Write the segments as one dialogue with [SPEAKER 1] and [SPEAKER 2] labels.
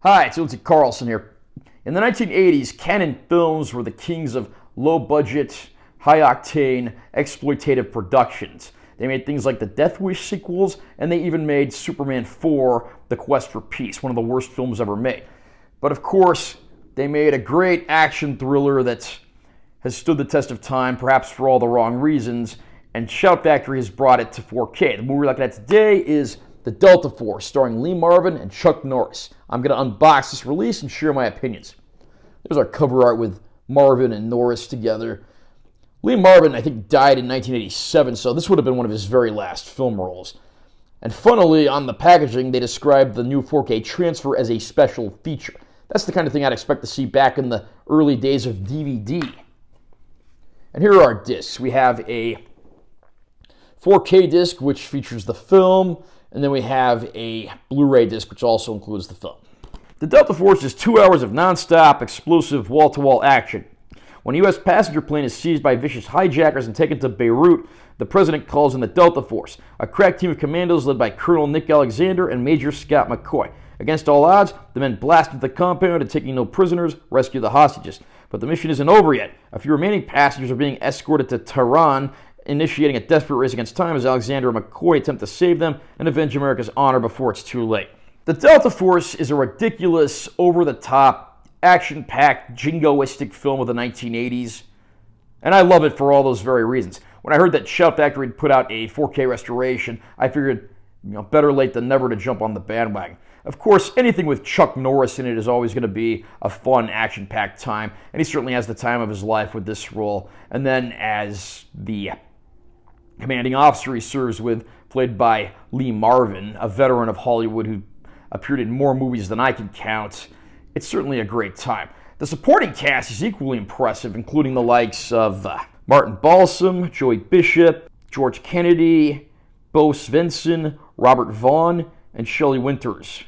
[SPEAKER 1] Hi, it's Lindsay Carlson here. In the 1980s, Canon films were the kings of low-budget, high-octane, exploitative productions. They made things like the Death Wish sequels, and they even made Superman 4, The Quest for Peace, one of the worst films ever made. But of course, they made a great action thriller that has stood the test of time, perhaps for all the wrong reasons, and Shout Factory has brought it to 4K. The movie we're looking at today is The Delta Force, starring Lee Marvin and Chuck Norris. I'm going to unbox this release and share my opinions. There's our cover art with Marvin and Norris together. Lee Marvin, I think, died in 1987, so this would have been one of his very last film roles. And funnily, on the packaging, they described the new 4K transfer as a special feature. That's the kind of thing I'd expect to see back in the early days of DVD. And here are our discs. We have a 4K disc, which features the film, and then we have a Blu-ray disc, which also includes the film. The Delta Force is 2 hours of non-stop, explosive, wall-to-wall action. When a U.S. passenger plane is seized by vicious hijackers and taken to Beirut, the president calls in the Delta Force, a crack team of commandos led by Colonel Nick Alexander and Major Scott McCoy. Against all odds, the men blast into the compound and, taking no prisoners, rescue the hostages. But the mission isn't over yet. A few remaining passengers are being escorted to Tehran, initiating a desperate race against time as Alexander and McCoy attempt to save them and avenge America's honor before it's too late. The Delta Force is a ridiculous, over-the-top, action-packed, jingoistic film of the 1980s, and I love it for all those very reasons. When I heard that Shout Factory had put out a 4K restoration, I figured, better late than never to jump on the bandwagon. Of course, anything with Chuck Norris in it is always going to be a fun, action-packed time, and he certainly has the time of his life with this role. And then as the commanding officer he serves with, played by Lee Marvin, a veteran of Hollywood who appeared in more movies than I can count, it's certainly a great time. The supporting cast is equally impressive, including the likes of Martin Balsam, Joey Bishop, George Kennedy, Bo Svensson, Robert Vaughn, and Shelley Winters.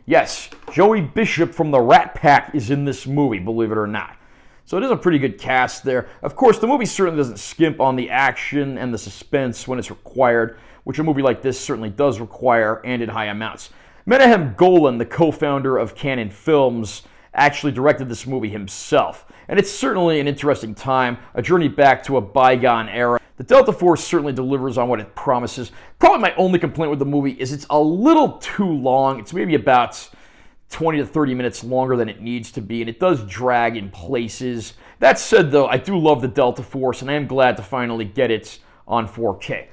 [SPEAKER 1] Yes, Joey Bishop from the Rat Pack is in this movie, believe it or not. So it is a pretty good cast there. Of course, the movie certainly doesn't skimp on the action and the suspense when it's required, which a movie like this certainly does require, and in high amounts. Menahem Golan, the co-founder of Canon Films, actually directed this movie himself. And it's certainly an interesting time, a journey back to a bygone era. The Delta Force certainly delivers on what it promises. Probably my only complaint with the movie is it's a little too long. It's maybe about 20 to 30 minutes longer than it needs to be, and it does drag in places. That said, though, I do love the Delta Force, and I am glad to finally get it on 4K.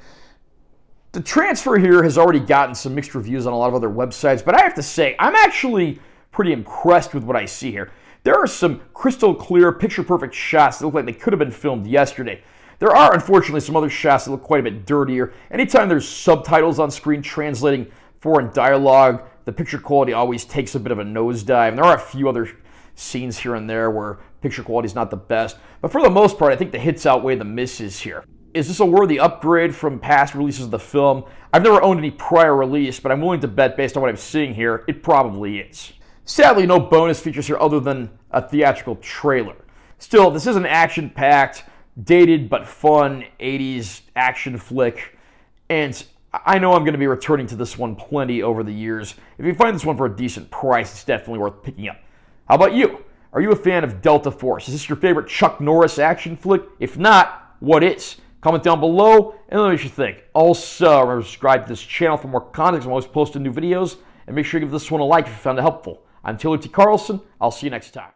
[SPEAKER 1] The transfer here has already gotten some mixed reviews on a lot of other websites, but I have to say, I'm actually pretty impressed with what I see here. There are some crystal clear, picture-perfect shots that look like they could have been filmed yesterday. There are, unfortunately, some other shots that look quite a bit dirtier. Anytime there's subtitles on screen translating foreign dialogue, the picture quality always takes a bit of a nosedive. And there are a few other scenes here and there where picture quality is not the best. But for the most part, I think the hits outweigh the misses here. Is this a worthy upgrade from past releases of the film? I've never owned any prior release, but I'm willing to bet, based on what I'm seeing here, it probably is. Sadly, no bonus features here other than a theatrical trailer. Still, this is an action-packed, dated but fun 80s action flick, and I know I'm going to be returning to this one plenty over the years. If you find this one for a decent price, it's definitely worth picking up. How about you? Are you a fan of Delta Force? Is this your favorite Chuck Norris action flick? If not, what is? Comment down below and let me know what you think. Also, remember to subscribe to this channel for more content. I'm always posting new videos, and make sure you give this one a like if you found it helpful. I'm Taylor T. Carlson. I'll see you next time.